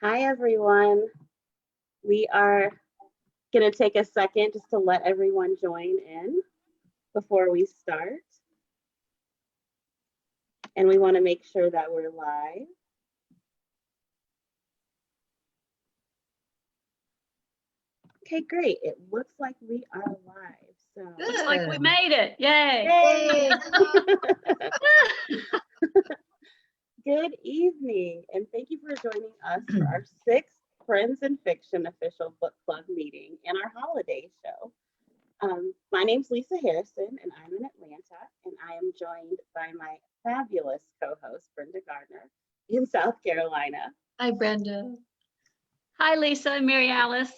Hi, everyone. We are going to take a second just to let everyone join in before we start. And we want to make sure that we're live. Okay, great. It looks like we are live. So looks like we made it. Yay. Yay. Good evening, and thank you for joining us for our 6th Friends in Fiction official book club meeting and our holiday show. My name's Lisa Harrison, and I'm in Atlanta, and I am joined by my fabulous co-host, Brenda Gardner, in South Carolina. Hi, Brenda. Hi, Lisa and Mary Alice.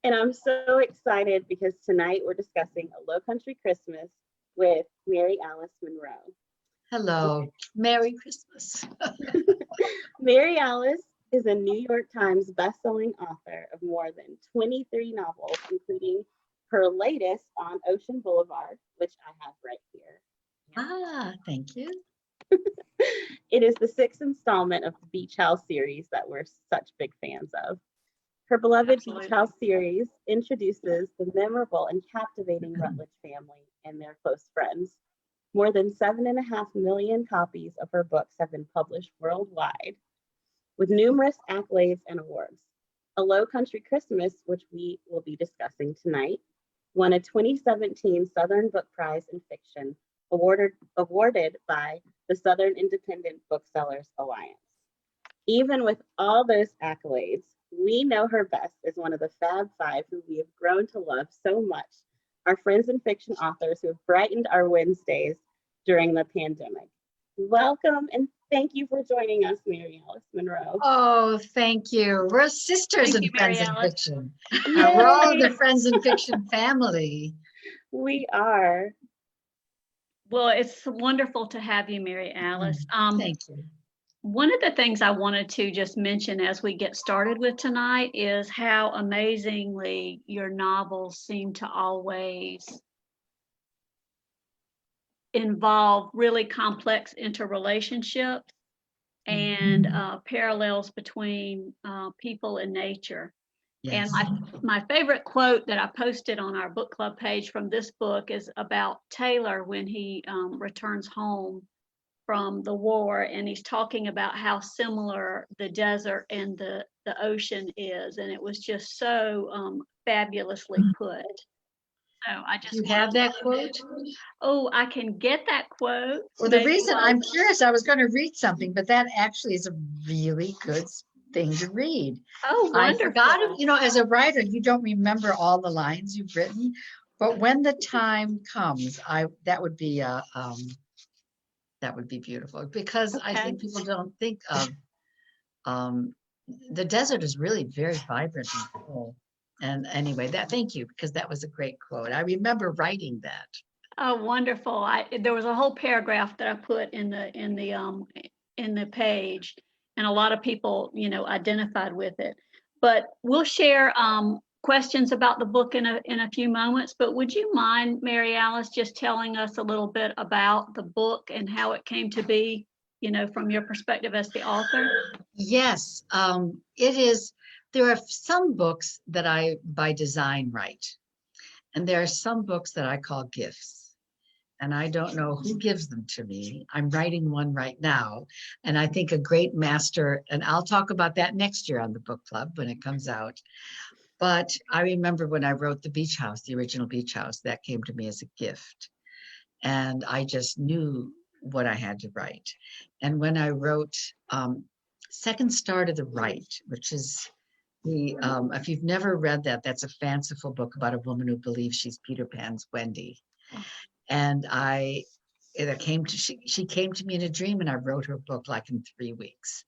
And I'm so excited because tonight we're discussing A Lowcountry Christmas with Mary Alice Monroe. Hello, Merry Christmas. Mary Alice is a New York Times bestselling author of more than 23 novels, including her latest, On Ocean Boulevard, which I have right here. Ah, thank you. It is the 6th installment of the Beach House series that we're such big fans of. Her beloved Absolutely. Beach House series introduces the memorable and captivating Rutledge family and their close friends. More than 7.5 million copies of her books have been published worldwide, with numerous accolades and awards. A Lowcountry Christmas, which we will be discussing tonight, won a 2017 Southern Book Prize in Fiction, awarded by the Southern Independent Booksellers Alliance. Even with all those accolades, we know her best as one of the Fab Five who we have grown to love so much, our friends in fiction authors who have brightened our Wednesdays during the pandemic. Welcome and thank you for joining us, Mary Alice Monroe. Oh, thank you. We're sisters Thank in you, Friends Mary in Alice. Fiction. Yay. We're all the Friends in Fiction family. We are. Well, it's wonderful to have you, Mary Alice. Thank you. One of the things I wanted to just mention as we get started with tonight is how amazingly your novels seem to always involve really complex interrelationships and parallels between people and nature. Yes. And my favorite quote that I posted on our book club page from this book is about Taylor when he returns home from the war, and he's talking about how similar the desert and the ocean is, and it was just so fabulously put. So I just You have that quote? Oh, I can get that quote. Well, the Maybe reason while- I'm curious, I was going to read something, but that actually is a really good thing to read. Oh, I wonderful. forgot it, as a writer, you don't remember all the lines you've written, but when the time comes, that would be beautiful, because I Okay. think people don't think of the desert is really very vibrant and cool. And anyway, thank you, because that was a great quote. I remember writing that. Oh, wonderful. There was a whole paragraph that I put in the page, and a lot of people, identified with it. But we'll share questions about the book in a few moments. But would you mind, Mary Alice, just telling us a little bit about the book and how it came to be, from your perspective as the author? Yes, it is. There are some books that I, by design, write, and there are some books that I call gifts. And I don't know who gives them to me. I'm writing one right now, and I think a great master, and I'll talk about that next year on the book club when it comes out. But I remember when I wrote The Beach House, the original Beach House, that came to me as a gift. And I just knew what I had to write. And when I wrote Second Star to the Right, which is if you've never read that, that's a fanciful book about a woman who believes she's Peter Pan's Wendy. And she came to me in a dream, and I wrote her book like in 3 weeks.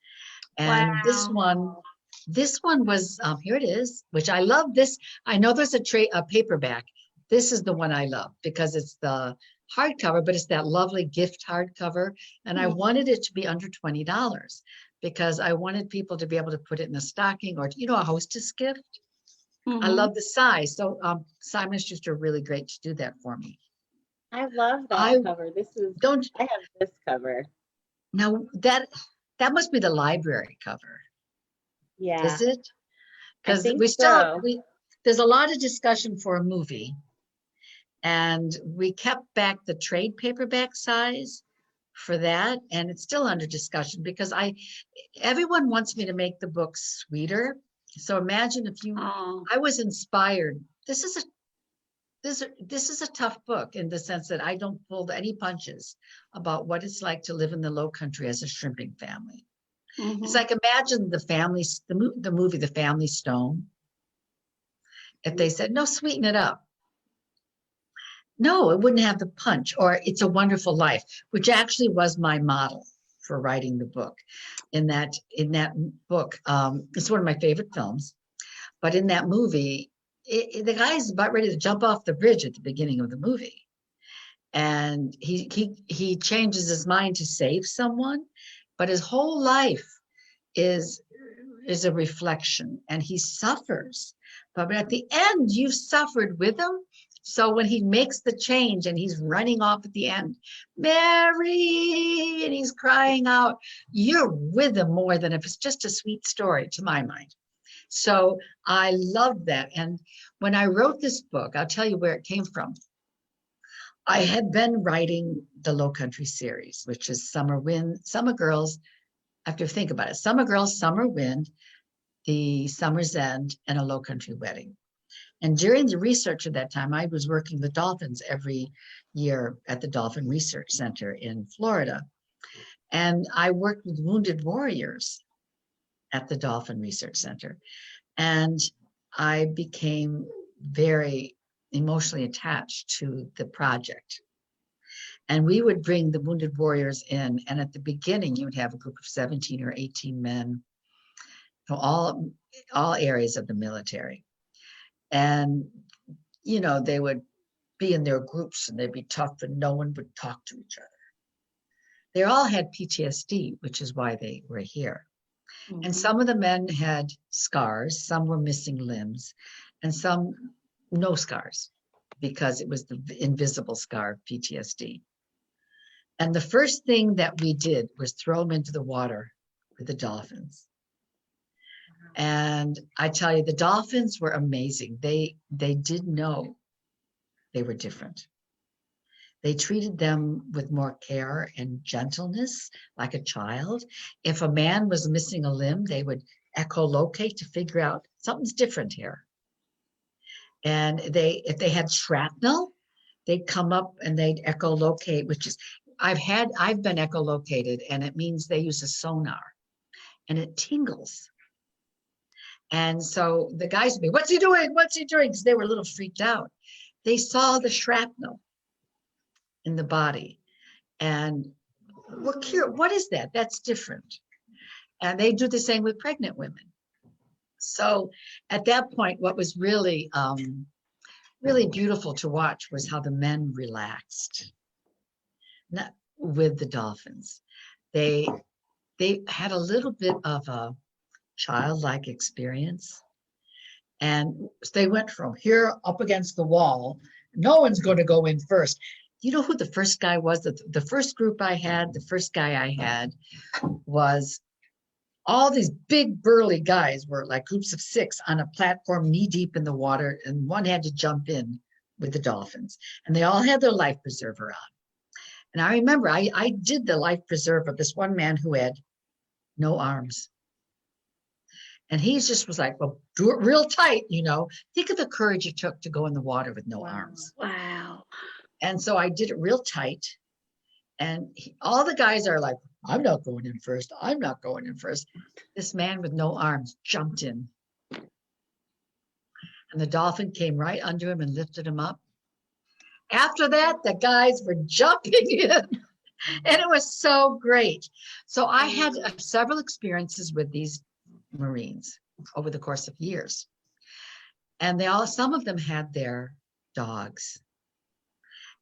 And Wow. this one was, here it is, which I love this. I know there's a paperback. This is the one I love because it's the hardcover, but it's that lovely gift hardcover. And I wanted it to be under $20 because I wanted people to be able to put it in a stocking or, you know, a hostess gift. I Mhm. love the size. So Simon Schuster really great to do that for me. I love that I cover. This is, don't I have this cover. now that must be the library cover, Yeah, is it? I Because think so. there's a lot of discussion for a movie, and we kept back the trade paperback size for that, and it's still under discussion because everyone wants me to make the book sweeter. So imagine if Oh, I was inspired. This is a tough book in the sense that I don't pull any punches about what it's like to live in the Lowcountry as a shrimping family. It's mhm. like imagine the movie The Family Stone. If they said no, sweeten it up, no, it wouldn't have the punch. Or It's a Wonderful Life, which actually was my model for writing the book. In that book, it's one of my favorite films. But in that movie, the guy's about ready to jump off the bridge at the beginning of the movie, and he changes his mind to save someone, but his whole life is a reflection, and he suffers. But at the end, you've suffered with him. So when he makes the change and he's running off at the end, Mary, and he's crying out, you're with him more than if it's just a sweet story, to my mind. So I loved that. And when I wrote this book, I'll tell you where it came from. I had been writing the Lowcountry series, which is Summer Wind, Summer Girls. I have to think about it. Summer Girls, Summer Wind, The Summer's End, and A Lowcountry Wedding. And during the research of that time, I was working with dolphins every year at the Dolphin Research Center in Florida. And I worked with wounded warriors at the Dolphin Research Center. And I became very emotionally attached to the project. And we would bring the wounded warriors in. And at the beginning, you would have a group of 17 or 18 men from all areas of the military. And, you know, they would be in their groups and they'd be tough and no one would talk to each other. They all had PTSD, which is why they were here. Mhm. And some of the men had scars, some were missing limbs, and some no scars because it was the invisible scar of PTSD. And the first thing that we did was throw them into the water with the dolphins. And I tell you, the dolphins were amazing. They did know they were different. They treated them with more care and gentleness, like a child. If a man was missing a limb, they would echolocate to figure out something's different here. And if they had shrapnel, they'd come up and they'd echolocate, which is, I've been echolocated, and it means they use a sonar and it tingles. And so the guys would be, what's he doing? What's he doing? Because they were a little freaked out. They saw the shrapnel in the body and what is that? That's different. And they do the same with pregnant women. So at that point, what was really, really beautiful to watch was how the men relaxed with the dolphins. They had a little bit of a childlike experience. And they went from here up against the wall. No one's going to go in first. You know who the first guy was? The first group I had, the first guy I had was all these big burly guys were like groups of 6 on a platform knee deep in the water, and one had to jump in with the dolphins. And they all had their life preserver on. And I remember I did the life preserver of this one man who had no arms. And he just was like, well, do it real tight, you know. Think of the courage it took to go in the water with no arms. Wow. And so I did it real tight. And all the guys are like, I'm not going in first. I'm not going in first. This man with no arms jumped in. And the dolphin came right under him and lifted him up. After that, the guys were jumping in. And it was so great. So I had several experiences with these Marines over the course of years. And some of them had their dogs.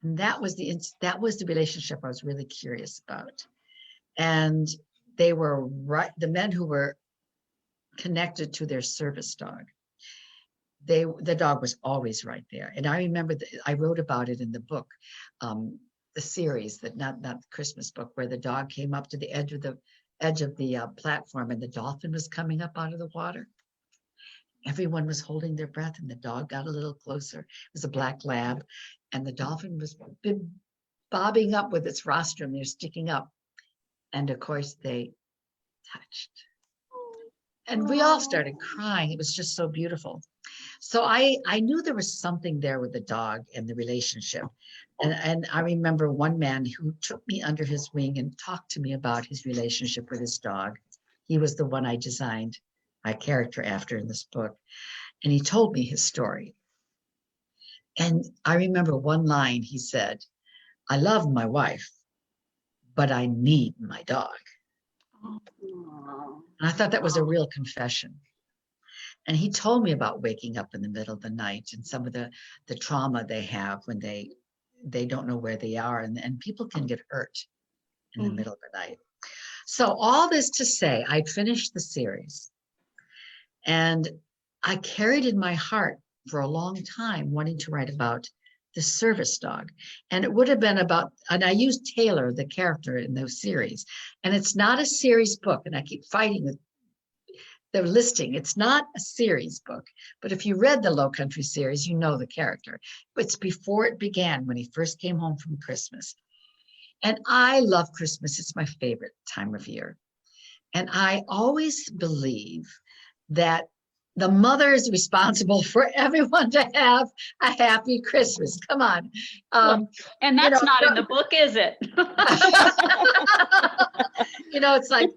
And that was the relationship I was really curious about. And they were right, the men who were connected to their service dog. The dog was always right there. And I remember I wrote about it in the book, the series, that not the Christmas book, where the dog came up to the edge of the platform and the dolphin was coming up out of the water. Everyone was holding their breath and the dog got a little closer. It was a black lab and the dolphin was bobbing up with its rostrum, they're sticking up. And of course they touched. And we all started crying. It was just so beautiful. So I knew there was something there with the dog and the relationship. And I remember one man who took me under his wing and talked to me about his relationship with his dog. He was the one I designed my character after in this book. And he told me his story. And I remember one line he said, "I love my wife, but I need my dog." And I thought that was a real confession. And he told me about waking up in the middle of the night and some of the trauma they have when they don't know where they are. And people can get hurt in the middle of the night. So all this to say, I finished the series and I carried in my heart for a long time wanting to write about the service dog. And it would have been about, and I used Taylor, the character in those series. And it's not a series book. And I keep fighting with the listing. It's not a series book, but if you read the Lowcountry series, you know the character. But it's before it began, when he first came home from Christmas. And I love Christmas. It's my favorite time of year. And I always believe that the mother is responsible for everyone to have a happy Christmas. Come on. And that's not in the book, is it? It's like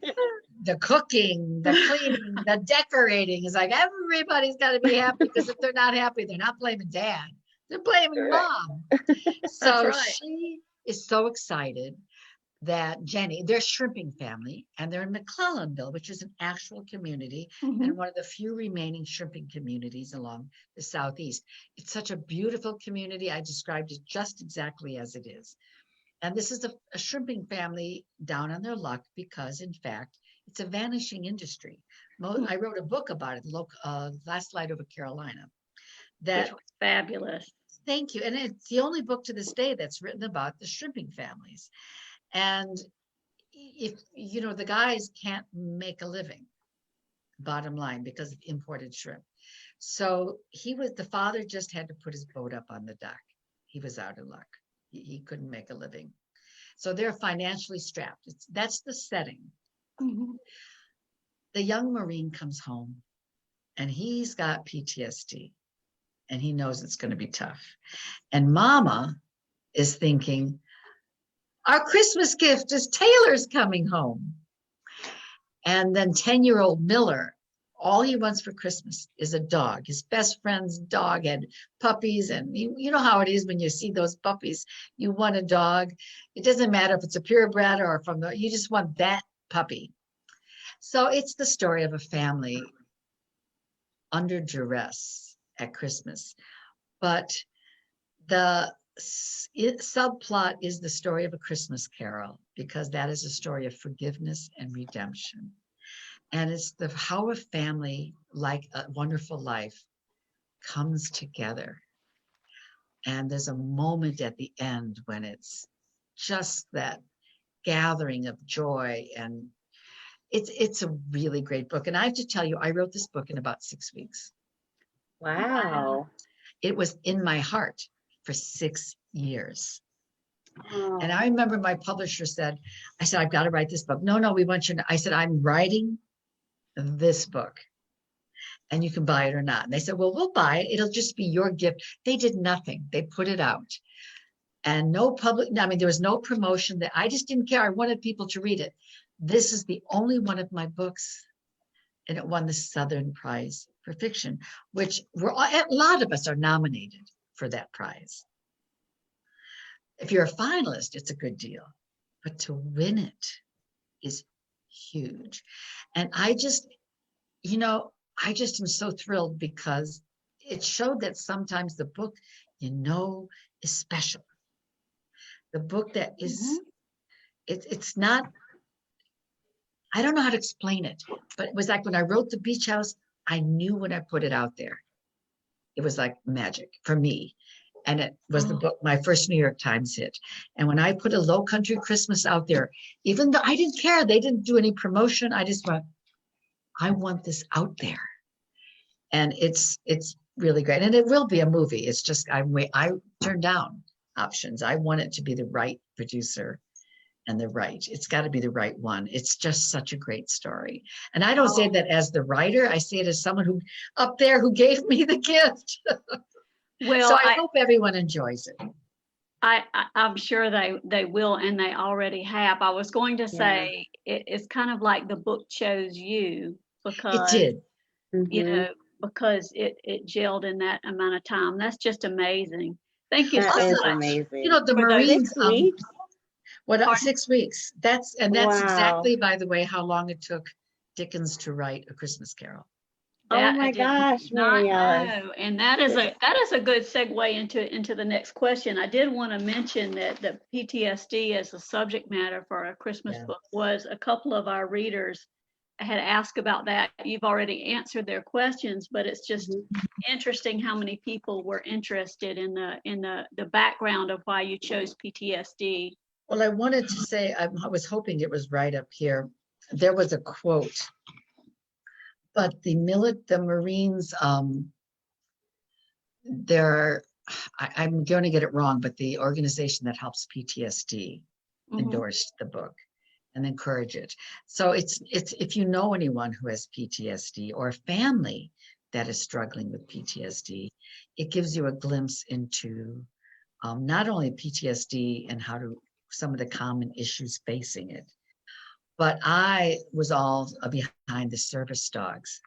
the cooking, the cleaning, the decorating is like everybody's got to be happy, because if they're not happy, they're not blaming dad, they're blaming mom. So right. she is so excited that Jenny, they're a shrimping family, and they're in McClellanville, which is an actual community and one of the few remaining shrimping communities along the Southeast. It's such a beautiful community. I described it just exactly as it is. And this is a shrimping family down on their luck because, in fact, it's a vanishing industry. I wrote a book about it, Last Light Over Carolina. Which was fabulous. Thank you. And it's the only book to this day that's written about the shrimping families. And if, the guys can't make a living, bottom line, because of imported shrimp. So the father just had to put his boat up on the dock. He was out of luck. He couldn't make a living. So they're financially strapped. That's the setting. The young Marine comes home and he's got PTSD and he knows it's going to be tough. And Mama is thinking, our Christmas gift is Taylor's coming home. And then 10-year-old Miller, all he wants for Christmas is a dog. His best friend's dog had puppies, and you know how it is when you see those puppies. You want a dog. It doesn't matter if it's a purebred or you just want that puppy. So it's the story of a family under duress at Christmas. But the subplot is the story of A Christmas Carol, because that is a story of forgiveness and redemption. And it's how a family, like A Wonderful Life, comes together. And there's a moment at the end when it's just that gathering of joy. And it's a really great book. And I have to tell you, I wrote this book in about 6 weeks. Wow. It was in my heart for 6 years. And I remember my publisher said, I've got to write this book. No, we want you to. I said, I'm writing this book and you can buy it or not. And they said, well, we'll buy it. It'll just be your gift. They did nothing. They put it out and there was no promotion. That I just didn't care. I wanted people to read it. This is the only one of my books, and it won the Southern Prize for Fiction, which a lot of us are nominated for that prize. If you're a finalist, it's a good deal, but to win it is huge. And I just am so thrilled, because it showed that sometimes the book, is special. The book that Mhm. is, it's not, I don't know how to explain it, but it was like when I wrote The Beach House, I knew when I put it out there, it was like magic for me. And it was the Oh. book, my first New York Times hit. And when I put a Lowcountry Christmas out there, even though I didn't care, they didn't do any promotion. I just went, I want this out there. And it's really great. And it will be a movie. It's just, I turned down options. I want it to be the right producer and it's got to be the right one. It's just such a great story. And I don't say Oh. that as the writer, I say it as someone who up there who gave me the gift. Well, So I hope everyone enjoys it. I'm sure they will, and they already have. I was going to Yeah. say it's kind of like the book chose you It because, did. you Mhm. know, because it gelled in that amount of time. That's just amazing. Thank you That so is much amazing. You know, the for those. Marines, 6 weeks? what, Pardon? 6 weeks. That's Wow. exactly, by the way, how long it took Dickens to write A Christmas Carol. Oh That my I did gosh, not Mary Alice. know, and that is a good segue into the next question. I did want to mention that the PTSD as a subject matter for a Christmas Yeah. book was a couple of our readers had asked about that. You've already answered their questions, but it's just Mhm. interesting how many people were interested in the background of why you chose PTSD. Well, I wanted to say, I was hoping it was right up here. There was a quote, but the Marines, I'm going to get it wrong, but the organization that helps PTSD Mhm. endorsed the book and encourage it. So it's if you know anyone who has PTSD or a family that is struggling with PTSD, it gives you a glimpse into not only PTSD and some of the common issues facing it, but I was all behind the service dogs.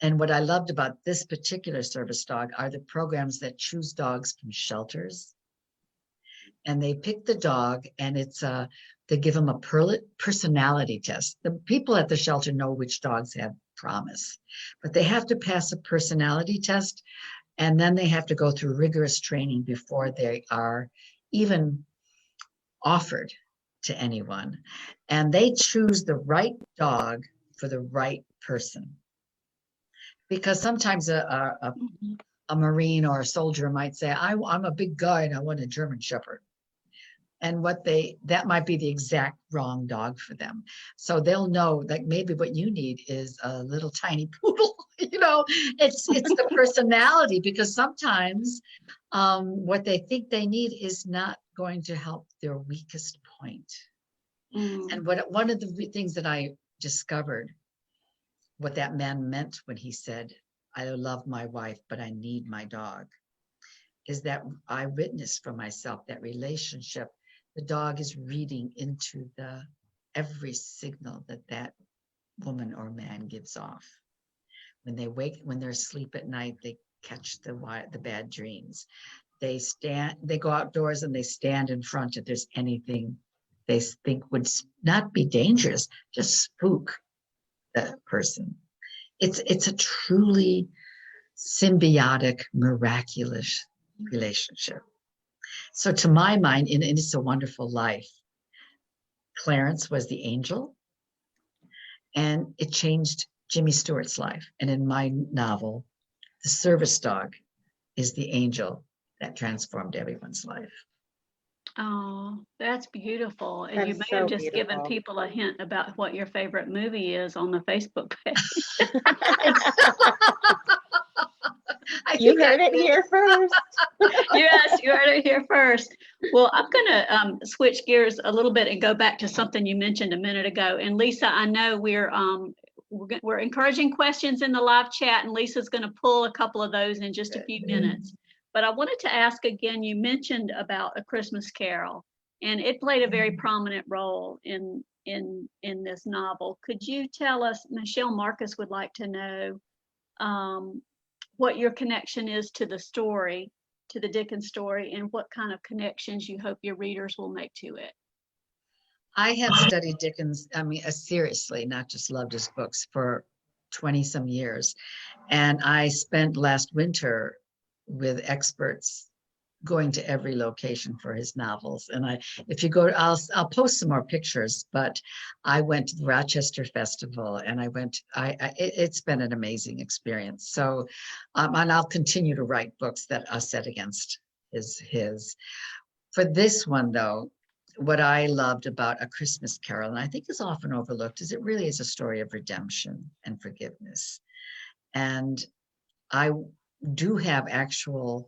And what I loved about this particular service dog are the programs that choose dogs from shelters. And they pick the dog, and they give them a personality test. The people at the shelter know which dogs have promise, but they have to pass a personality test, and then they have to go through rigorous training before they are even offered to anyone. And they choose the right dog for the right person. Because sometimes Mhm. a Marine or a soldier might say, I'm a big guy and I want a German Shepherd. And that might be the exact wrong dog for them. So they'll know that maybe what you need is a little tiny poodle. It's the personality, because sometimes what they think they need is not going to help their weakest point. Mm. And one of the things that I discovered, what that man meant when he said, I love my wife, but I need my dog, is that I witnessed for myself that relationship. The dog is reading into every signal that woman or man gives off. When they're asleep at night, they catch the bad dreams. They go outdoors and they stand in front if there's anything they think would not be dangerous, just spook the person. It's a truly symbiotic, miraculous relationship. So to my mind, in It's a Wonderful Life, Clarence was the angel, and it changed Jimmy Stewart's life. And in my novel, the service dog is the angel that transformed everyone's life. Oh, that's beautiful. And That you is may so have just given beautiful. people a hint about what your favorite movie is on the Facebook page. You heard it here first. Yes, you heard it here first. Well, I'm going to switch gears a little bit and go back to something you mentioned a minute ago. And Lisa, I know we're encouraging questions in the live chat, and Lisa's going to pull a couple of those in just a few minutes. But I wanted to ask again, you mentioned about A Christmas Carol, and it played a very prominent role in this novel. Could you tell us, Michelle Marcus would like to know what your connection is to the story, to the Dickens story, and what kind of connections you hope your readers will make to it. I have studied Dickens, seriously, not just loved his books, for 20 some years. And I spent last winter with experts going to every location for his novels. And if you go, I'll post some more pictures, but I went to the Rochester Festival and it's been an amazing experience. So, and I'll continue to write books that are set against his. For this one though, what I loved about A Christmas Carol, and I think is often overlooked, is it really is a story of redemption and forgiveness. And I do have actual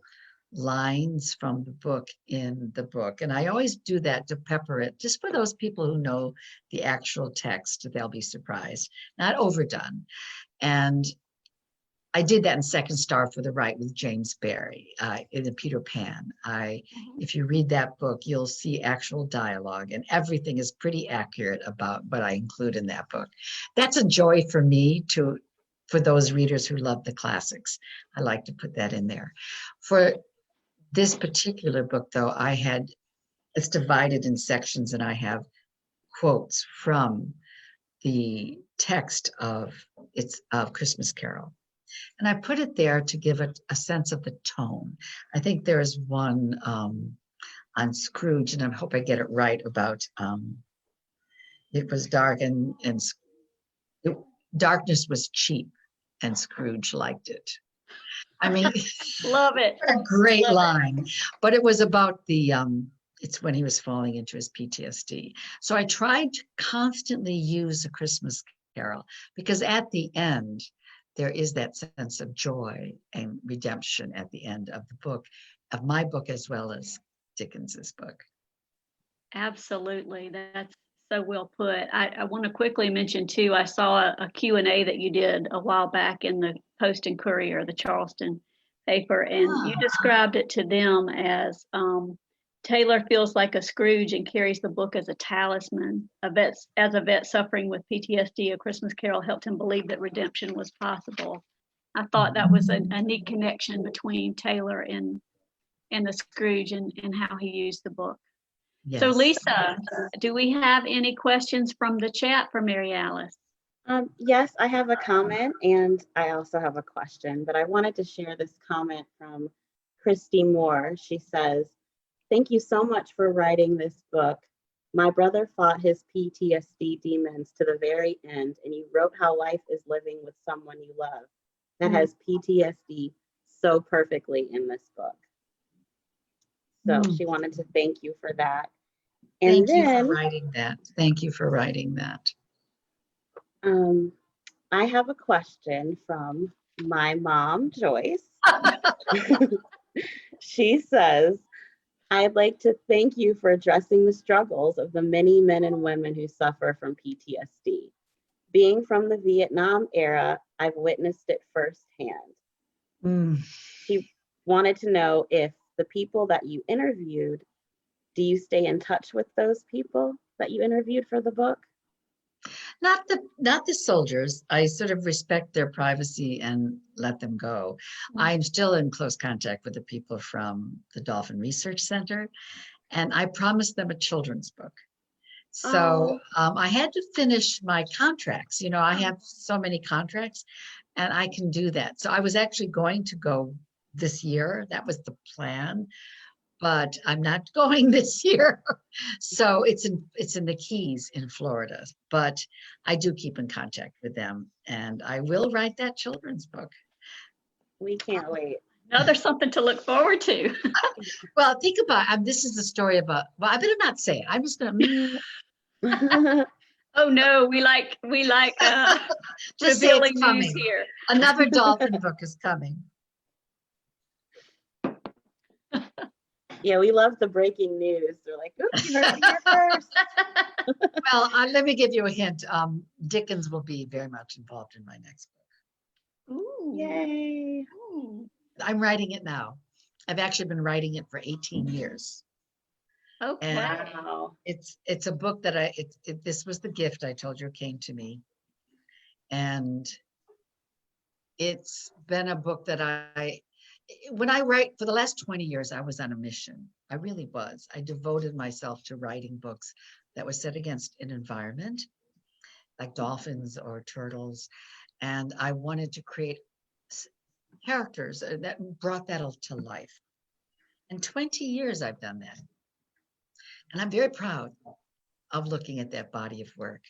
lines from the book in the book. And I always do that to pepper it, just for those people who know the actual text, they'll be surprised, not overdone. And I did that in Second Star for the Right with James Barrie in the Peter Pan. If you read that book, you'll see actual dialogue, and everything is pretty accurate about what I include in that book. That's a joy for me for those readers who love the classics. I like to put that in there. For this particular book, though, it's divided in sections, and I have quotes from the text of Christmas Carol. And I put it there to give it a sense of the tone. I think there's one on Scrooge, and I hope I get it right, about it was dark and darkness was cheap and Scrooge liked it. I mean, Love it. a great Love line. But it was about it's when he was falling into his PTSD. So I tried to constantly use A Christmas Carol, because at the end, there is that sense of joy and redemption at the end of the book, of my book, as well as Dickens's book. Absolutely. That's so well put. I want to quickly mention too, I saw a Q&A that you did a while back in the Post and Courier, the Charleston paper, and you described it to them as Taylor feels like a Scrooge and carries the book as a talisman. As a vet suffering with PTSD, A Christmas Carol helped him believe that redemption was possible. I thought that was a neat connection between Taylor and the Scrooge and how he used the book. Yes. So Lisa, do we have any questions from the chat for Mary Alice? Yes, I have a comment and I also have a question, but I wanted to share this comment from Christy Moore. She says, "Thank you so much for writing this book. My brother fought his PTSD demons to the very end, and you wrote how life is living with someone you love that has PTSD so perfectly in this book." So she wanted to thank you for that. And Thank you for writing that. Thank you for writing that. I have a question from my mom, Joyce. She says, "I'd like to thank you for addressing the struggles of the many men and women who suffer from PTSD. Being from the Vietnam era, I've witnessed it firsthand." She wanted to know if the people that you interviewed, do you stay in touch with those people that you interviewed for the book? Not the soldiers. I sort of respect their privacy and let them go. I'm still in close contact with the people from the Dolphin Research Center, and I promised them a children's book. So I had to finish my contracts. You know, I have so many contracts, and I can do that. So I was actually going to go this year. That was the plan, but I'm not going this year. So it's in the Keys in Florida, but I do keep in contact with them, and I will write that children's book. We can't wait. Now there's something to look forward to. Well, think about this is the story about. Well, I better not say it. I'm just gonna. Oh no, we like just say revealing it's news coming. here. Another dolphin book is coming. Yeah, we love the breaking news. They're like, "Oops, you heard it here first." Well, let me give you a hint. Dickens will be very much involved in my next book. Ooh. Yay. Ooh. I'm writing it now. I've actually been writing it for 18 years. Okay. Wow. It's a book that this was the gift I told you came to me. And it's been a book that when I write, for the last 20 years, I was on a mission. I really was. I devoted myself to writing books that were set against an environment, like dolphins or turtles. And I wanted to create characters that brought that to life. And 20 years I've done that. And I'm very proud of looking at that body of work.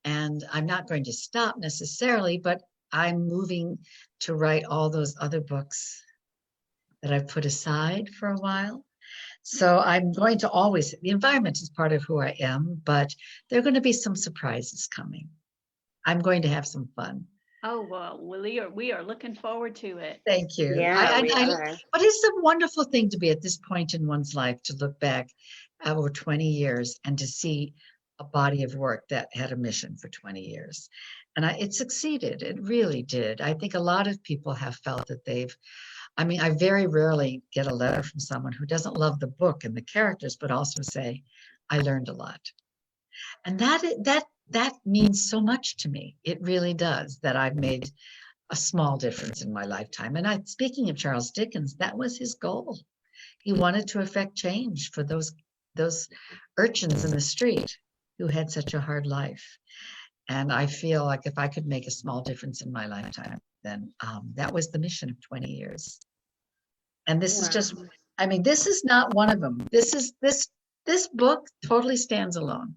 And I'm not going to stop necessarily, but I'm moving to write all those other books that I've put aside for a while. So I'm going to always, the environment is part of who I am, but there are going to be some surprises coming. I'm going to have some fun. Oh, well, we are looking forward to it. Thank you. Yeah, we are. But it's a wonderful thing to be at this point in one's life, to look back over 20 years and to see a body of work that had a mission for 20 years. And it succeeded. It really did. I think a lot of people have felt that I very rarely get a letter from someone who doesn't love the book and the characters, but also say, I learned a lot. And that means so much to me. It really does, that I've made a small difference in my lifetime. And speaking of Charles Dickens, that was his goal. He wanted to affect change for those urchins in the street who had such a hard life. And I feel like if I could make a small difference in my lifetime, then that was the mission of 20 years. And this is just, this is not one of them. This book totally stands alone.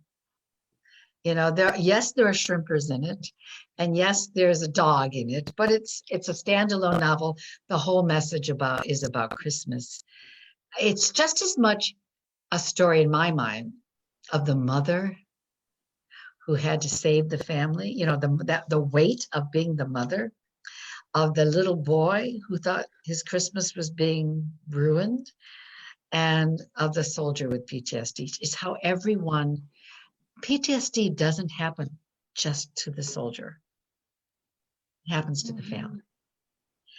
There are shrimpers in it, and yes, there's a dog in it, but it's a standalone novel. The whole message is about Christmas. It's just as much a story in my mind of the mother who had to save the family, the weight of being the mother, of the little boy who thought his Christmas was being ruined, and of the soldier with PTSD. It's how PTSD doesn't happen just to the soldier. It happens to the family.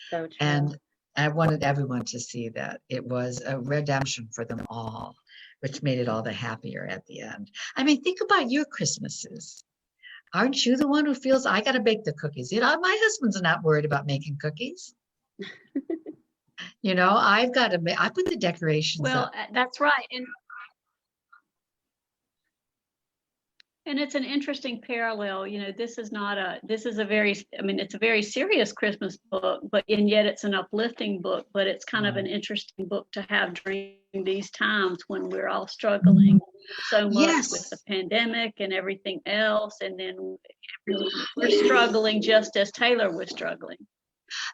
So true. And I wanted everyone to see that it was a redemption for them all, which made it all the happier at the end. Think about your Christmases. Aren't you the one who feels, I got to bake the cookies? My husband's not worried about making cookies. I've got to I put the decorations up. That's right. And it's an interesting parallel. This is a very serious Christmas book, and yet it's an uplifting book, but it's kind of an interesting book to have during these times when we're all struggling so much with the pandemic and everything else. And then we're struggling just as Taylor was struggling.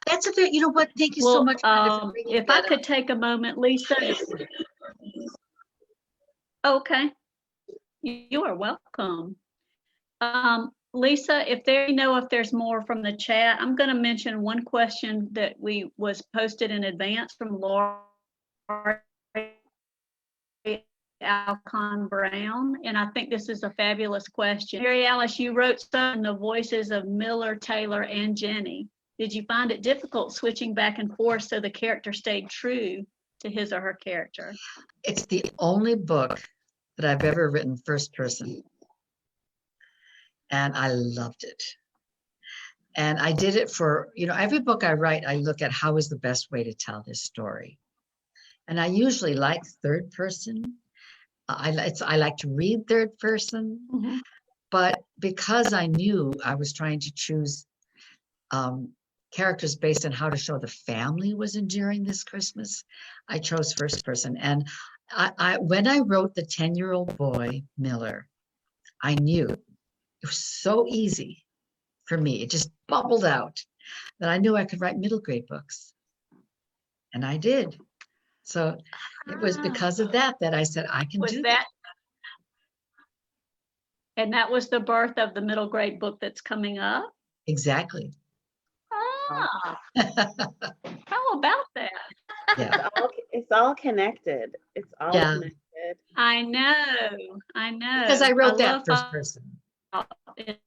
That's thank you so much. If I could take a moment, Lisa. Okay. You are welcome. Lisa, if there's more from the chat, I'm going to mention one question that was posted in advance from Laura Alcon Brown, and I think this is a fabulous question. Mary Alice, you wrote some in the voices of Miller, Taylor, and Jenny. Did you find it difficult switching back and forth so the character stayed true to his or her character? It's the only book that I've ever written first person. And I loved it. And I did it for, every book I write, I look at how is the best way to tell this story. And I usually like third person. I like to read third person, but because I knew I was trying to choose characters based on how to show the family was enduring this Christmas, I chose first person. And when I wrote the 10-year-old boy, Miller, I knew it was so easy for me. It just bubbled out that I knew I could write middle grade books. And I did. So it was because of that I said, I can do that. And that was the birth of the middle grade book that's coming up? Exactly. How about that? Yeah. It's all connected. It's all connected. I know. Because I wrote that first person. It's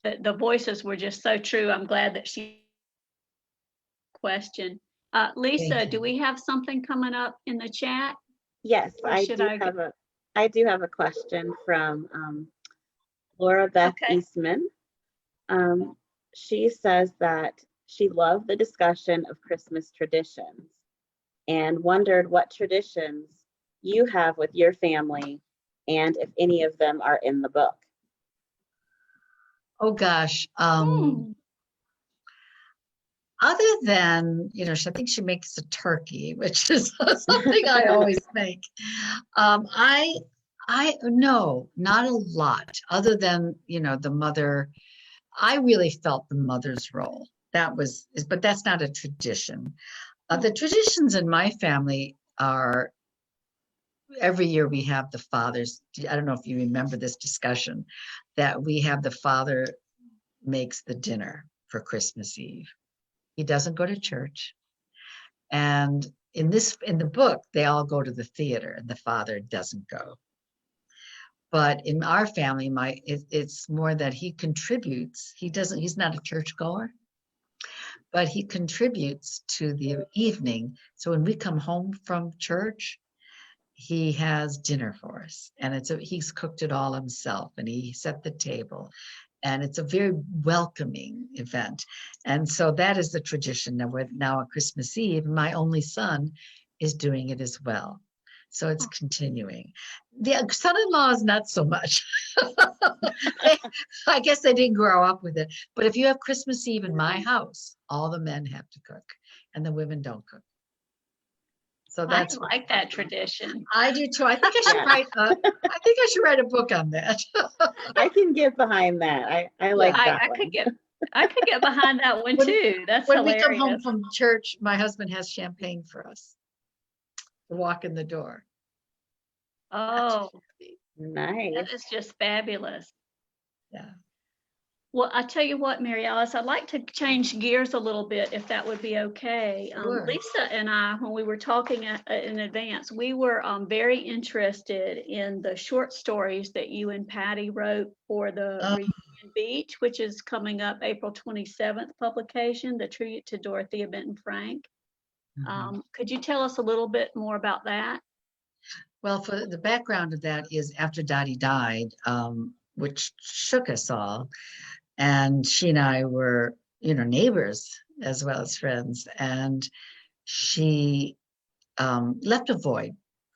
the voices were just so true. I'm glad that she questioned. Lisa, do we have something coming up in the chat? Yes, I do have a question from Laura Beth Eastman. She says that she loved the discussion of Christmas traditions and wondered what traditions you have with your family and if any of them are in the book. Oh gosh. other than, I think she makes a turkey, which is something I always make. No, not a lot, other than, the mother. I really felt the mother's role. But that's not a tradition. The traditions in my family are every year we have the fathers. I don't know if you remember this discussion, that we have the father makes the dinner for Christmas Eve. He doesn't go to church. And in the book, they all go to the theater and the father doesn't go. But in our family, it's more that he contributes. He's not a churchgoer, but he contributes to the evening. So when we come home from church, he has dinner for us, and he's cooked it all himself, and he set the table, and it's a very welcoming event. And so that is the tradition that we're now on Christmas Eve. My only son is doing it as well. So it's continuing. The son-in-law is not so much. I guess they didn't grow up with it. But if you have Christmas Eve in my house, all the men have to cook and the women don't cook. So that's I like that tradition. I do too. I think I should write a book on that. I can get behind that. I like that I one. could get behind that one too. That's when hilarious. we come home from church, my husband has champagne for us to walk in the door. Oh, Nice. that is just fabulous. Yeah. Well, I tell you what, Mary Alice, I'd like to change gears a little bit, if that would be okay. Sure. Lisa and I, when we were talking in advance, we were very interested in the short stories that you and Patty wrote for the Reunion Beach, which is coming up April 27th publication, the tribute to Dorothea Benton Frank. Could you tell us a little bit more about that? Well, for the background of that is after Dottie died, which shook us all. And she and I were, neighbors as well as friends. And she left a void.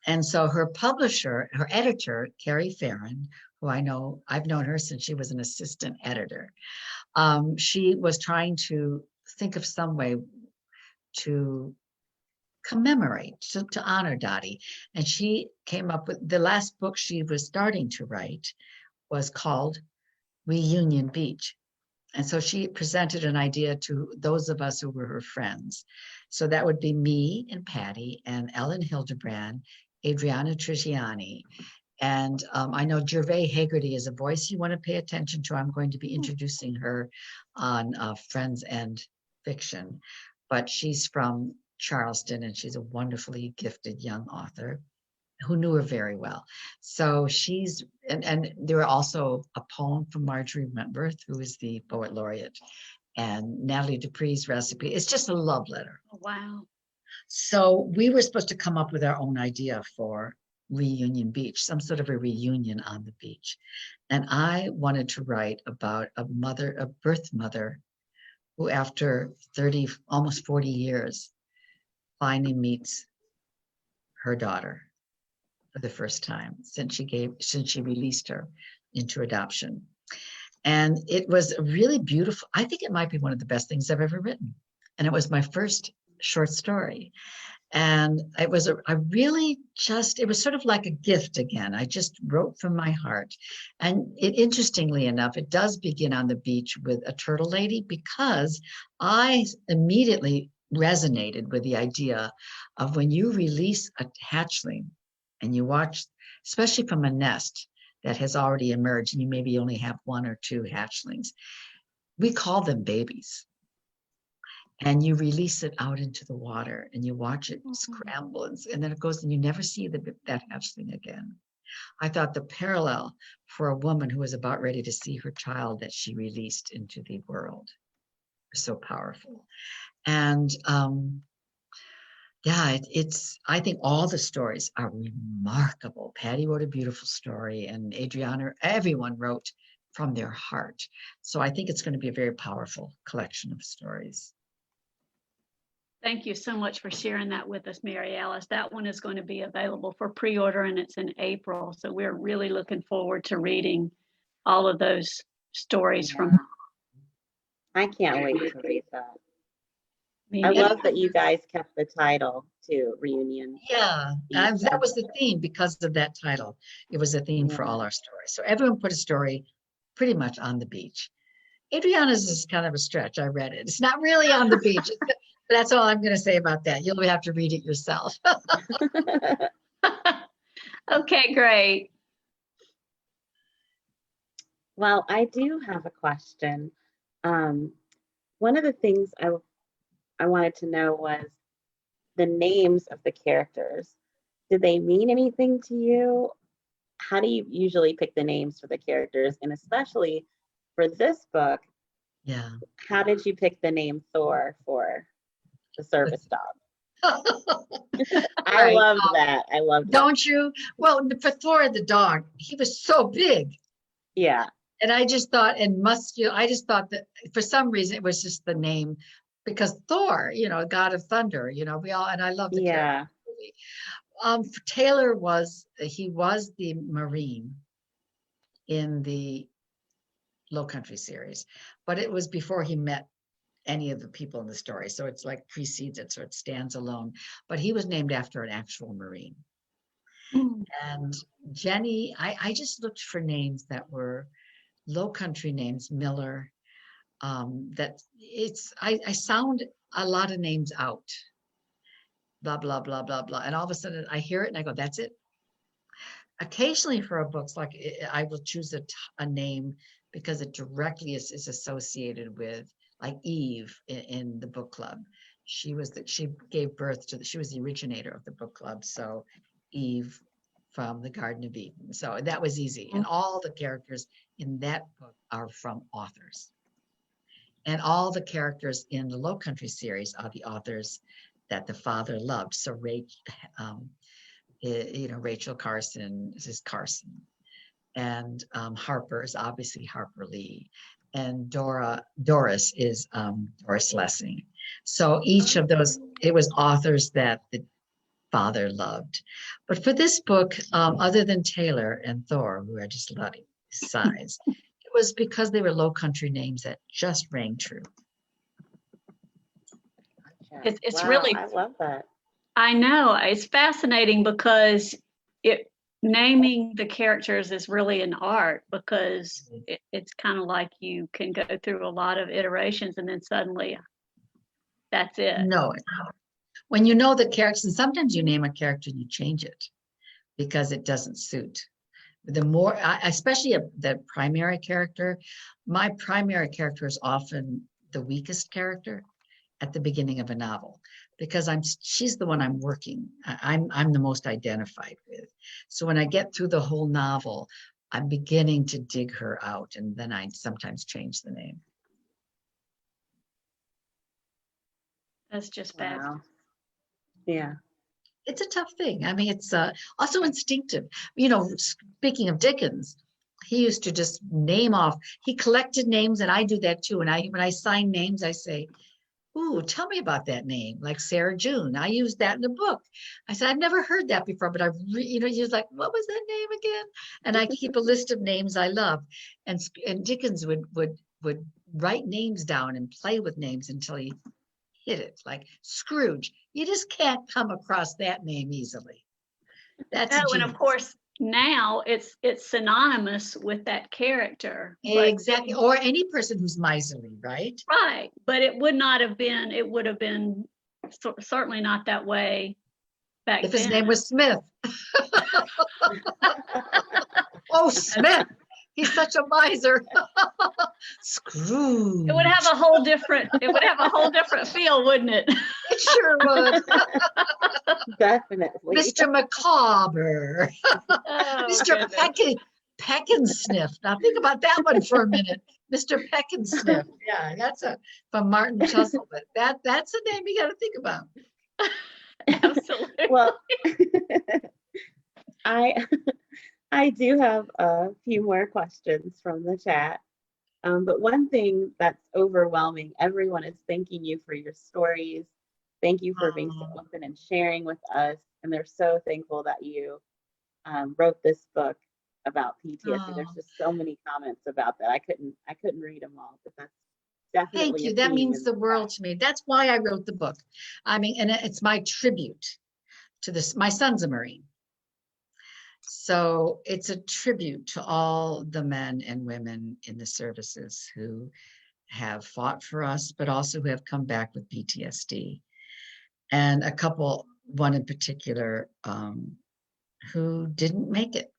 And so her publisher, her editor, Carrie Farron, who I've known her since she was an assistant editor. She was trying to think of some way to commemorate, to honor Dottie. And she came up with the last book she was starting to write was called Reunion Beach. And so she presented an idea to those of us who were her friends. So that would be me and Patty and Ellen Hildebrand, Adriana Trigiani. And I know Gervais Haggerty is a voice you want to pay attention to. I'm going to be introducing her on Friends and Fiction. But she's from Charleston and she's a wonderfully gifted young author who knew her very well. So and there were also a poem from Marjorie Wentworth, who is the poet laureate, and Natalie Dupree's recipe. It's just a love letter. Oh, wow. So we were supposed to come up with our own idea for Reunion Beach, some sort of a reunion on the beach. And I wanted to write about a birth mother, who after 30, almost 40 years, finally meets her daughter for the first time since she released her into adoption. And it was really beautiful. I think it might be one of the best things I've ever written. And it was my first short story. And it was it was sort of like a gift again. I just wrote from my heart. And interestingly enough, it does begin on the beach with a turtle lady, because I immediately resonated with the idea of when you release a hatchling and you watch, especially from a nest that has already emerged, and you maybe only have one or two hatchlings, we call them babies. And you release it out into the water and you watch it scramble, and then it goes and you never see that hatchling again. I thought the parallel for a woman who was about ready to see her child that she released into the world was so powerful. And I think all the stories are remarkable. Patty wrote a beautiful story, and Adriana, everyone wrote from their heart. So I think it's going to be a very powerful collection of stories. Thank you so much for sharing that with us, Mary Alice. That one is going to be available for pre-order, and it's in April. So we're really looking forward to reading all of those stories from. I can't wait to read that. I Yeah. love that you guys kept the title too, Reunion. Yeah, Beach that as was the theme because of that title. It was a theme for all Yeah. our stories. So everyone put a story pretty much on the beach. Adriana's is kind of a stretch. I read it. It's not really on the beach. But that's all I'm going to say about that. You'll have to read it yourself. Okay, great. Well, I do have a question. Um, one of the things I wanted to know was the names of the characters. Did they mean anything to you? How do you usually pick the names for the characters? And especially for this book, Yeah. how did you pick the name Thor for the service dog? I Right. loved that. I loved it. Don't you? Well, for Thor the dog, he was so big. Yeah. And I just thought, and muscular, I just thought that for some reason it was just the name because Thor, God of thunder, we all, and I love the Yeah. character. Taylor he was the Marine in the Lowcountry series, but it was before he met any of the people in the story. So it's like precedes it, so it stands alone. But he was named after an actual Marine. Mm. And Jenny, I just looked for names that were Lowcountry names, Miller. I sound a lot of names out. Blah, blah, blah, blah, blah. And all of a sudden I hear it and I go, that's it. Occasionally for a books, like I will choose a name because it directly is associated with like Eve in the book club. She gave birth to she was the originator of the book club. So Eve from the Garden of Eden. So that was easy. And all the characters in that book are from authors. And all the characters in the Lowcountry series are the authors that the father loved. So Rachel Carson is Carson, and Harper is obviously Harper Lee, and Doris is Doris Lessing. So each of those, it was authors that the father loved. But for this book, other than Taylor and Thor, who I just loved size, it was because they were Lowcountry names that just rang true. Gotcha. It's Wow, really, I love that. I know, it's fascinating because naming the characters is really an art because it's kind of like you can go through a lot of iterations and then suddenly that's it. No, when you know the characters, and sometimes you name a character and you change it because it doesn't suit. The more, especially the primary character, my primary character is often the weakest character at the beginning of a novel because she's the one I'm working. I'm the most identified with. So when I get through the whole novel, I'm beginning to dig her out, and then I sometimes change the name. That's just bad. Wow. Yeah. It's a tough thing. I mean, it's also instinctive. Speaking of Dickens, he used to just name off. He collected names, and I do that too. And when I sign names, I say, "Ooh, tell me about that name." Like Sarah June, I used that in the book. I said, "I've never heard that before," but he was like, "What was that name again?" And I keep a list of names I love. And Dickens would write names down and play with names until he hit it. Like Scrooge, you just can't come across that name easily. That's Oh, and of genius. course now it's synonymous with that character. Exactly. Or any person who's miserly, right? Right. But it would have been certainly not that way back If then. his name was Smith. Oh, Smith. He's such a miser. Scrooge. It would have a whole different feel, wouldn't it? It sure would. Definitely. Mr. Macabre. Oh, Mr. Peck-and-Sniff. Now think about that one for a minute. Mr. Peck-and-Sniff. Yeah, that's from Martin Chuzzle. But that's the name you got to think about. Absolutely. Well, I do have a few more questions from the chat. But one thing that's overwhelming, everyone is thanking you for your stories. Thank you for being so open and sharing with us. And they're so thankful that you wrote this book about PTSD. There's just so many comments about that. I couldn't read them all, but definitely Thank a you. That theme means in the book. world to me. That's why I wrote the book. I mean, and it's my tribute to this. My son's a Marine. So it's a tribute to all the men and women in the services who have fought for us, but also who have come back with PTSD. And a couple, one in particular, who didn't make it.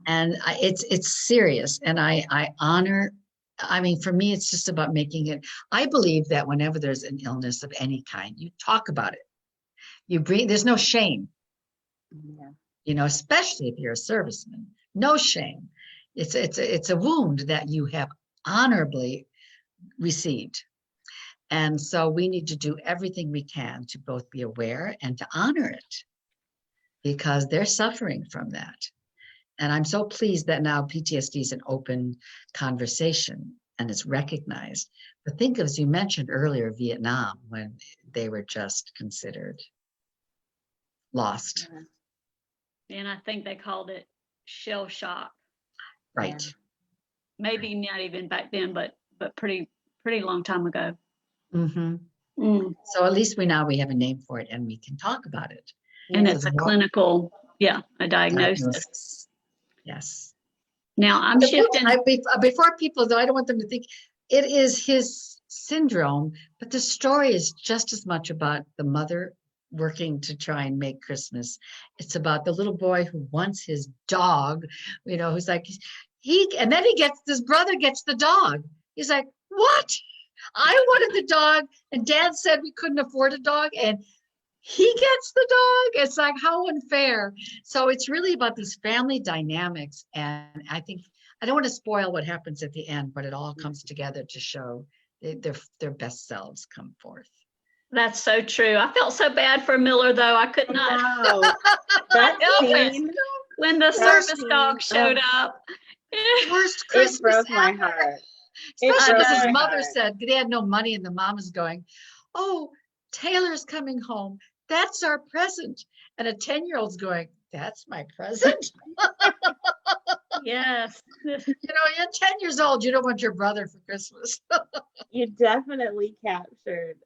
And it's serious. And I honor, I mean, for me, it's just about making it. I believe that whenever there's an illness of any kind, you talk about it. You bring, there's no shame. Yeah. You know, especially if you're a serviceman, no shame. It's a wound that you have honorably received. And so we need to do everything we can to both be aware and to honor it because they're suffering from that. And I'm so pleased that now PTSD is an open conversation and it's recognized. But think of, as you mentioned earlier, Vietnam, when they were just considered lost. Yeah. And I think they called it shell shock. Right. Yeah. Maybe not even back then, but pretty long time ago. Mm-hmm. Mm. So at least we have a name for it and we can talk about it. And Yeah. it's a clinical, a diagnosis. Yes. Now I'm The book, shifting. before people, though, I don't want them to think it is his syndrome, but the story is just as much about the mother working to try and make Christmas. It's about the little boy who wants his dog, you know, who's like, and then his brother gets the dog. He's like, what? I wanted the dog, and Dad said we couldn't afford a dog, and he gets the dog. It's like, how unfair. So it's really about these family dynamics. And I think, I don't want to spoil what happens at the end, but it all comes together to show their best selves come forth. That's so true. I felt so bad for Miller, though. I could not Wow. That help it scene, when the service dog showed up. Worst it Christmas broke my ever. heart. It Especially broke because his my mother heart. said they had no money, and the mom is going, oh, Taylor's coming home. That's our present. And a 10-year-old's going, that's my present. Yes. You know, you're 10 years old. You don't want your brother for Christmas. You definitely captured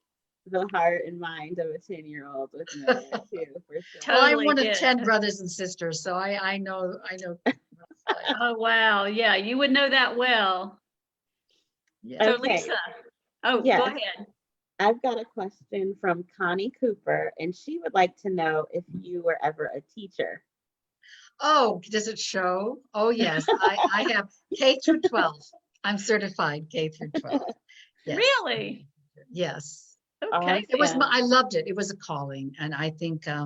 the heart and mind of a 10-year-old with Miller too, for sure. Well, I'm Totally one of did. 10 brothers and sisters, so I know. Oh, wow. Yeah, you would know that well. Yeah. So, Okay. Lisa, go Yes. ahead. I've got a question from Connie Cooper, and she would like to know if you were ever a teacher. Oh, does it show? Oh, yes. I have K through 12. I'm certified K through 12. Yes. Really? Yes. Okay. It was, Awesome. I loved it. It was a calling. And I think I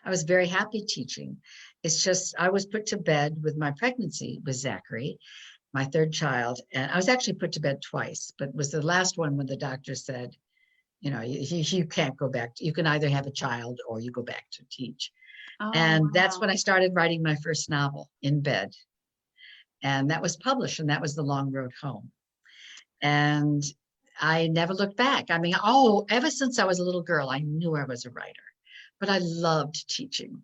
was very happy teaching. It's just, I was put to bed with my pregnancy with Zachary, my third child. And I was actually put to bed twice, but it was the last one when the doctor said, you know, you can't go back. You can either have a child or you go back to teach. Oh, And that's wow. when I started writing my first novel, In Bed. And that was published, and that was The Long Road Home. And I never looked back. I mean, ever since I was a little girl, I knew I was a writer, but I loved teaching.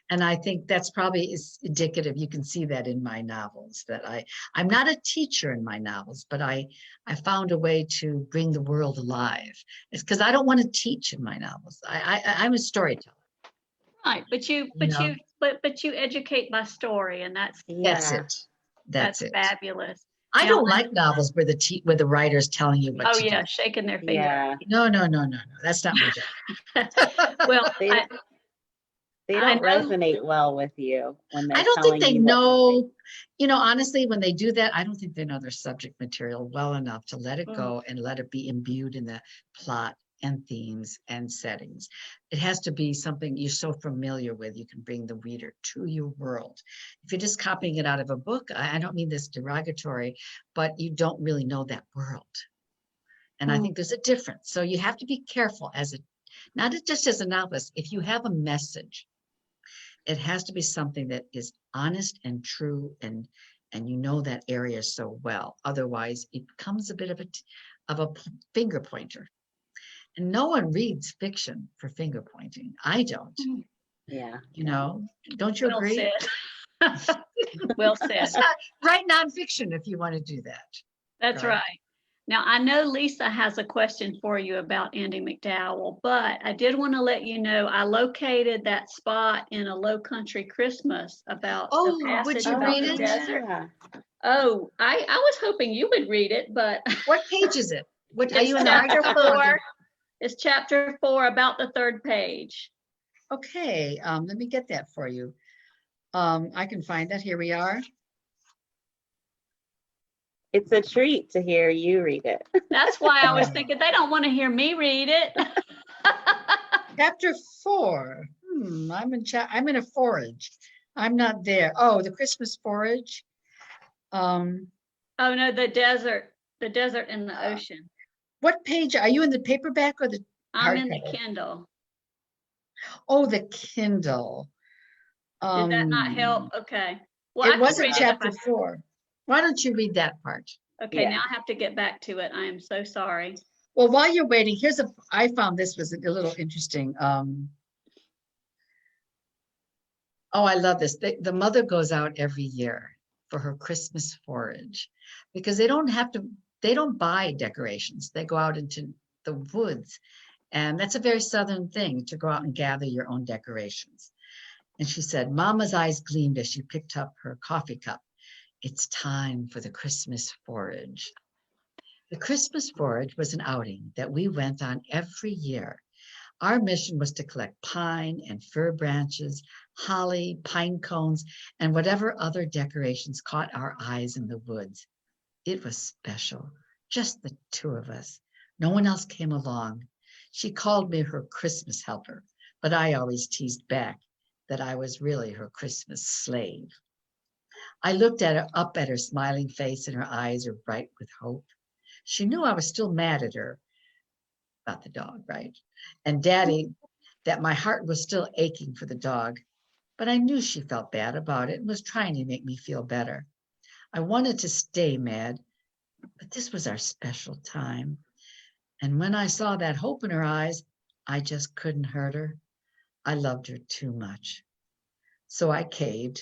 And I think that's probably is indicative. You can see that in my novels, that I'm not a teacher in my novels, but I found a way to bring the world alive. It's because I don't want to teach in my novels. I'm a storyteller. Right, but you educate by story, and that's That's Yeah. it. That's it. fabulous. I Now, don't like novels where the writer's telling you what Oh to yeah, do. shaking their finger. Yeah. No. That's not my job. Well, They I don't know. resonate well with you when they're I don't think telling they you what to know, you know, honestly, when they do that, I don't think they know their subject material well enough to let it go and let it be imbued in the plot and themes and settings. It has to be something you're so familiar with, you can bring the reader to your world. If you're just copying it out of a book, I don't mean this derogatory, but you don't really know that world. And I think there's a difference. So you have to be careful not just as a novelist, if you have a message, it has to be something that is honest and true, and you know that area so well. Otherwise, it becomes a bit of a finger pointer. And no one reads fiction for finger pointing. I don't. Yeah. You know, don't you Well agree? said. Well said. Write nonfiction if you want to do that. That's right. Now, I know Lisa has a question for you about Andy McDowell, but I did want to let you know I located that spot in a Lowcountry Christmas about the Oh, would passage you about read the it? desert. Yeah. Oh, I was hoping you would read it, but What page is it? What are it's you in the chapter hardcover or 4. It's chapter 4, about the 3rd page. Okay, let me get that for you. I can find that. Here we are. It's a treat to hear you read it. That's why I was thinking they don't want to hear me read it. Chapter 4. I'm in a forage. I'm not there. Oh, the Christmas forage. Oh no, the desert and the ocean. What page are you in, the paperback or the I'm in the hardcover? Kindle. Oh, the Kindle. Did that not help? Okay. Well, I It can wasn't read it if chapter 4. Why don't you read that part? okay, Yeah. now I have to get back to it. I am so sorry. Well, while you're waiting, I found this was a little interesting. Oh, I love this. The mother goes out every year for her Christmas forage because they don't buy decorations. They go out into the woods. And that's a very Southern thing, to go out and gather your own decorations. And she said, Mama's eyes gleamed as she picked up her coffee cup. It's time for the Christmas forage. The Christmas forage was an outing that we went on every year. Our mission was to collect pine and fir branches, holly, pine cones, and whatever other decorations caught our eyes in the woods. It was special, just the two of us. No one else came along. She called me her Christmas helper, but I always teased back that I was really her Christmas slave. I looked up at her smiling face, and her eyes were bright with hope. She knew I was still mad at her about the dog, right? And Daddy, that my heart was still aching for the dog. But I knew she felt bad about it and was trying to make me feel better. I wanted to stay mad, but this was our special time. And when I saw that hope in her eyes, I just couldn't hurt her. I loved her too much. So I caved.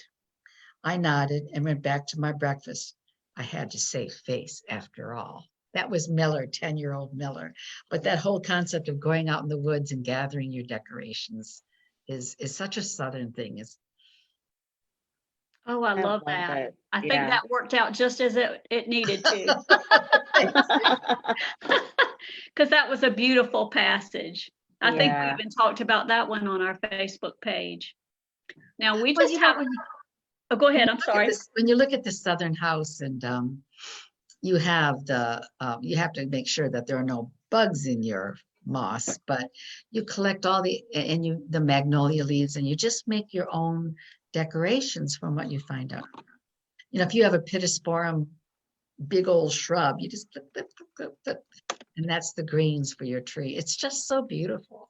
I nodded and went back to my breakfast. I had to save face after all. That was Miller, 10-year-old Miller. But that whole concept of going out in the woods and gathering your decorations is such a Southern thing. Oh, I love love that. it. I think Yeah. that worked out just as it needed to. Because that was a beautiful passage. I think we Yeah. even talked about that one on our Facebook page. Now we Well, just have, oh, go ahead, I'm sorry. When you look at the Southern house, and you have to make sure that there are no bugs in your moss, but you collect all the magnolia leaves, and you just make your own decorations from what you find out. If you have a pittosporum, big old shrub, you just flip, flip, flip, flip, flip, and that's the greens for your tree. It's just so beautiful,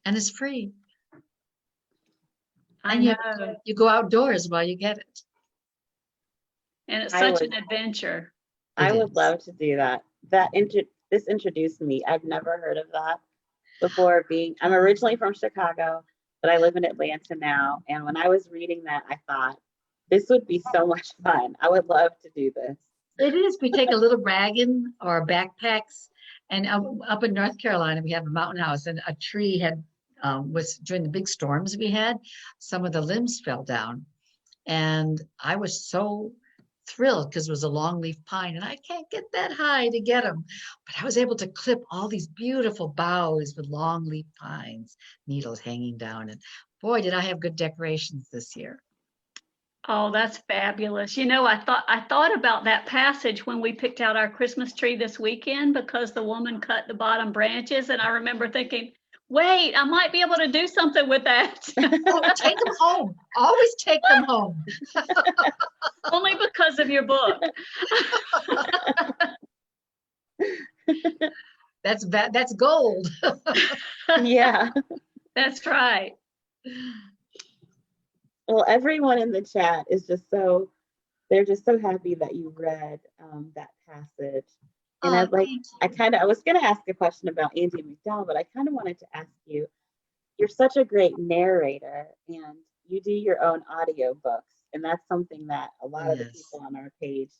and it's free. I And know. you go outdoors while you get it. And it's I such would- an adventure. I It would is. love to do that. This introduced me. I've never heard of that before. I'm originally from Chicago, but I live in Atlanta now. And when I was reading that, I thought this would be so much fun. I would love to do this. It is. We take a little wagon or backpacks, and up in North Carolina, we have a mountain house, and a tree was during the big storms we had, some of the limbs fell down. And I was so thrilled because it was a longleaf pine, and I can't get that high to get them. But I was able to clip all these beautiful boughs with longleaf pines, needles hanging down. And boy, did I have good decorations this year. Oh, that's fabulous. I thought about that passage when we picked out our Christmas tree this weekend, because the woman cut the bottom branches, and I remember thinking, wait, I might be able to do something with that. Oh, take them home. Always take them home. Only because of your book. That's gold. Yeah. That's right. Well, everyone in the chat is they're just so happy that you read that passage. And Oh, I was going to ask a question about Andy McDowell, but I kind of wanted to ask you, you're such a great narrator, and you do your own audio books. And that's something that a lot of the people on our page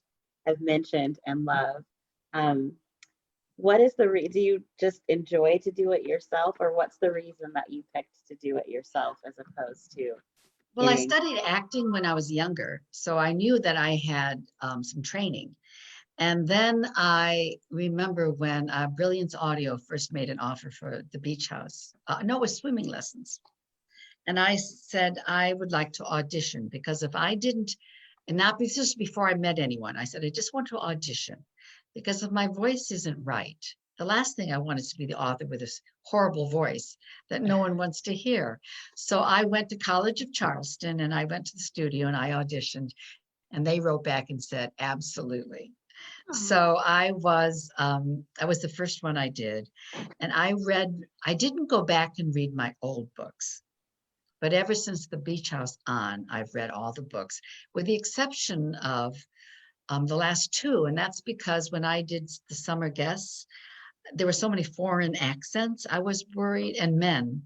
have mentioned and love. What is do you just enjoy to do it yourself, or what's the reason that you picked to do it yourself as opposed to Well, I getting? studied acting when I was younger, so I knew that I had some training. And then I remember when Brilliance Audio first made an offer for the beach house. No, it was swimming lessons. And I said I would like to audition because if I didn't, and that was just before I met anyone, I said, I just want to audition because if my voice isn't right, the last thing I want is to be the author with this horrible voice that no one wants to hear. So I went to College of Charleston and I went to the studio and I auditioned and they wrote back and said, absolutely. So I was the first one I did. And I didn't go back and read my old books. But ever since the Beach House on, I've read all the books, with the exception of the last two. And that's because when I did the summer guests, there were so many foreign accents. I was worried, and men,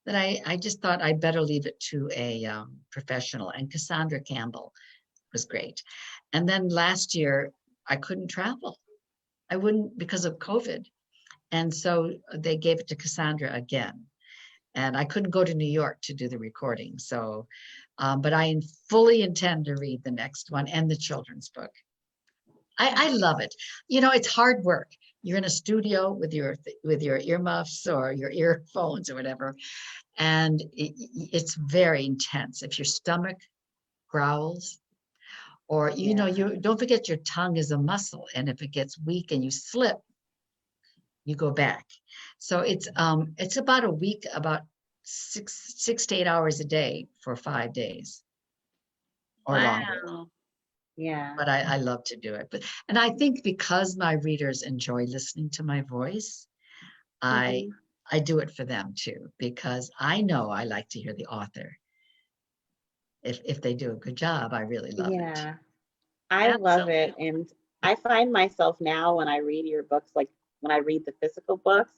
that I just thought I'd better leave it to a professional. And Cassandra Campbell was great. And then last year, I couldn't travel. I wouldn't because of COVID. And so they gave it to Cassandra again. And I couldn't go to New York to do the recording. So, but I fully intend to read the next one and the children's book. I love it. You know, it's hard work. You're in a studio with your earmuffs or your earphones or whatever, and it's very intense. If your stomach growls, or you know, you don't forget your tongue is a muscle, and if it gets weak and you slip, you go back. So it's about a week, about 6 to 8 hours a day for 5 days or longer. Wow. Yeah. But I love to do it. And I think because my readers enjoy listening to my voice, I do it for them too, because I know I like to hear the author. If they do a good job, I really love it. Yeah. I love it. And I find myself now when I read your books, like when I read the physical books,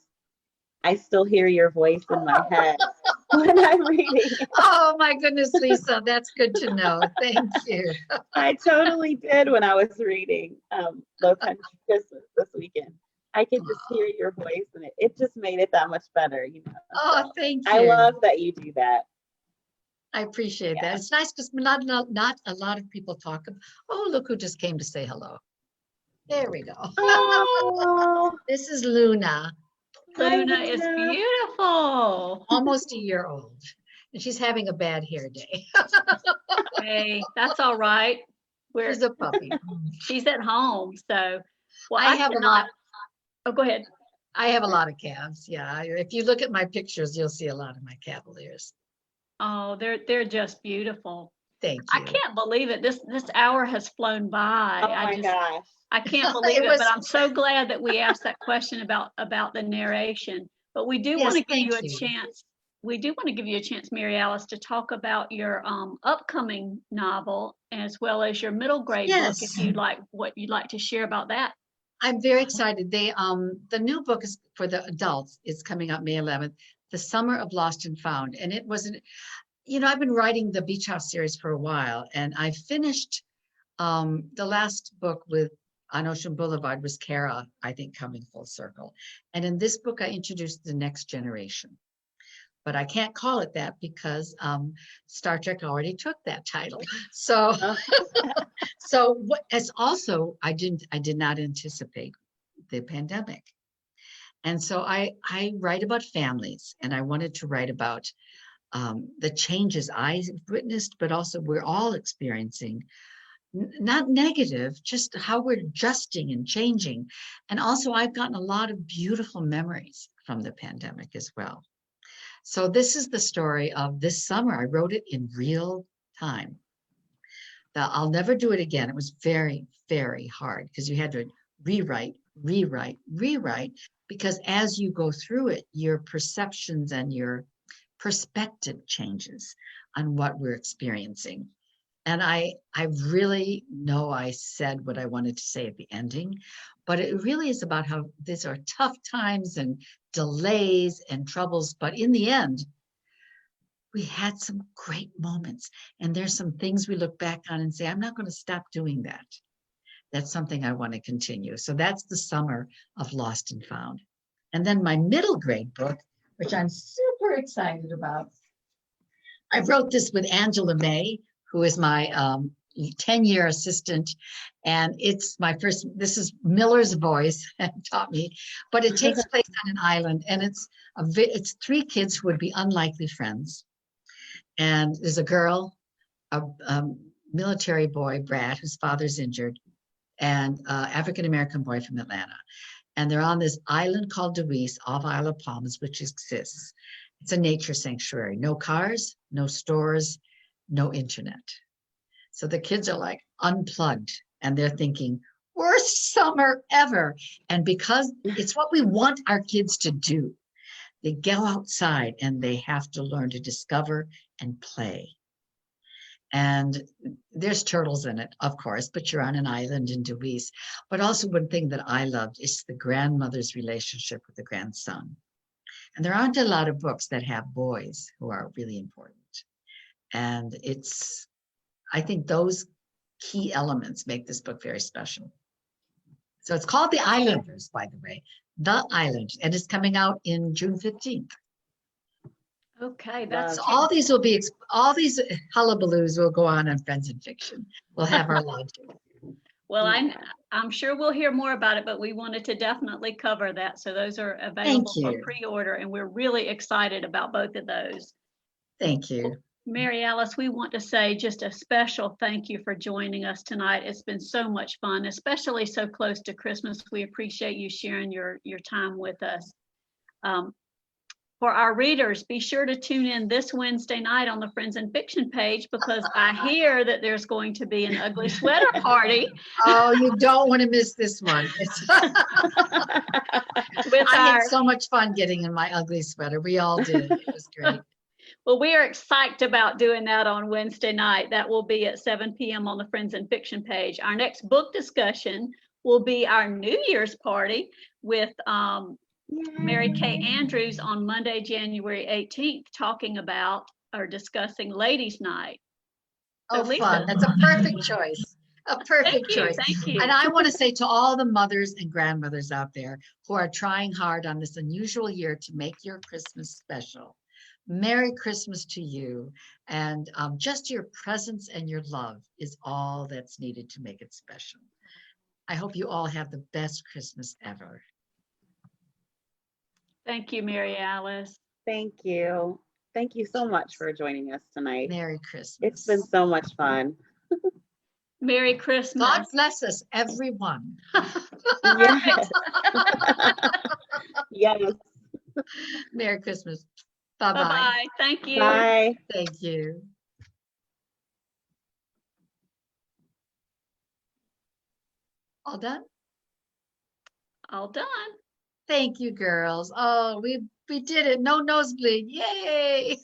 I still hear your voice in my head when I'm reading. Oh my goodness, Lisa, that's good to know. Thank you. I totally did when I was reading Lowcountry Christmas this weekend. I could just hear your voice, and it just made it that much better, you know. Oh, So thank you. I love that you do that. I appreciate that. It's nice because not a lot of people talk about, oh, look who just came to say hello. There we go. Oh, This is Luna, Luna is beautiful. almost a year old, and she's having a bad hair day. Hey, that's all right. She's a puppy. She's at home, so well, I have a lot. Oh, go ahead. I have a lot of calves. Yeah, if you look at my pictures, you'll see a lot of my cavaliers. Oh, they're just beautiful. Thank you. I can't believe it. This hour has flown by. oh my gosh. I can't believe It it, was- but I'm so glad that we asked that question about the narration. But we do want to give you a chance. We do want to give you a chance, Mary Alice, to talk about your upcoming novel as well as your middle grade book, if you'd like, what you'd like to share about that. I'm very excited. The new book is for the adults. It's coming out May 11th, The Summer of Lost and Found. And it wasn't, you know, I've been writing the Beach House series for a while, and I finished the last book with On Ocean Boulevard was Kara, I think, coming full circle. And in this book, I introduced the next generation. But I can't call it that because Star Trek already took that title. So, as also, I did not anticipate the pandemic. And so I write about families, and I wanted to write about the changes I witnessed, but also we're all experiencing, not negative, just how we're adjusting and changing. And also I've gotten a lot of beautiful memories from the pandemic as well. So this is the story of this summer. I wrote it in real time. Now, I'll never do it again. It was very, very hard because you had to rewrite, because as you go through it, your perceptions and your perspective changes on what we're experiencing. And I really know I said what I wanted to say at the ending, but it really is about how these are tough times and delays and troubles. But in the end, we had some great moments. And there's some things we look back on and say, I'm not going to stop doing that. That's something I want to continue. So that's the summer of Lost and Found. And then my middle grade book, which I'm super excited about. I wrote this with Angela May, who is my 10-year assistant. And it's my first, this is Miller's voice taught me, but it takes place on an island. And it's three kids who would be unlikely friends. And there's a girl, a military boy, Brad, whose father's injured, and African-American boy from Atlanta. And they're on this island called Deweese off Isle of Palms, which exists. It's a nature sanctuary. No cars, no stores, no internet. So the kids are like unplugged and they're thinking, worst summer ever. And because it's what we want our kids to do, they go outside and they have to learn to discover and play. And there's turtles in it, of course, but you're on an island in Deweese. But also one thing that I loved is the grandmother's relationship with the grandson. And there aren't a lot of books that have boys who are really important. And I think those key elements make this book very special. So it's called The Islanders, by the way, The Islanders, and it's coming out in June 15th. Okay, that's So all these hullabaloos will go on Friends and Fiction. We'll have our lunch. well. Yeah. I'm sure we'll hear more about it, but we wanted to definitely cover that. So those are available for you. pre-order, and we're really excited about both of those. Thank you. Mary Alice, we want to say just a special thank you for joining us tonight. It's been so much fun, especially so close to Christmas. We appreciate you sharing your time with us. For our readers, be sure to tune in this Wednesday night on the Friends and Fiction page, because I hear that there's going to be an ugly sweater party. Oh, you don't want to miss this one. I had so much fun getting in my ugly sweater. We all did. It was great. Well, we are excited about doing that on Wednesday night. That will be at 7 p.m. on the Friends and Fiction page. Our next book discussion will be our New Year's party with Mary Kay Andrews on Monday, January 18th, talking about or discussing Ladies' Night. So Lisa. Fun. That's a perfect choice. A perfect choice. Thank you. And I want to say to all the mothers and grandmothers out there who are trying hard on this unusual year to make your Christmas special, Merry Christmas to you. And just your presence and your love is all that's needed to make it special. I hope you all have the best Christmas ever. Thank you, Mary Alice. Thank you. Thank you so much for joining us tonight. Merry Christmas. It's been so much fun. Merry Christmas. God bless us, everyone. Yes. Yes. Merry Christmas. Bye-bye. Bye-bye. Thank you. Bye. Thank you. All done? All done. Thank you, girls. Oh, we did it. No nosebleed. Yay.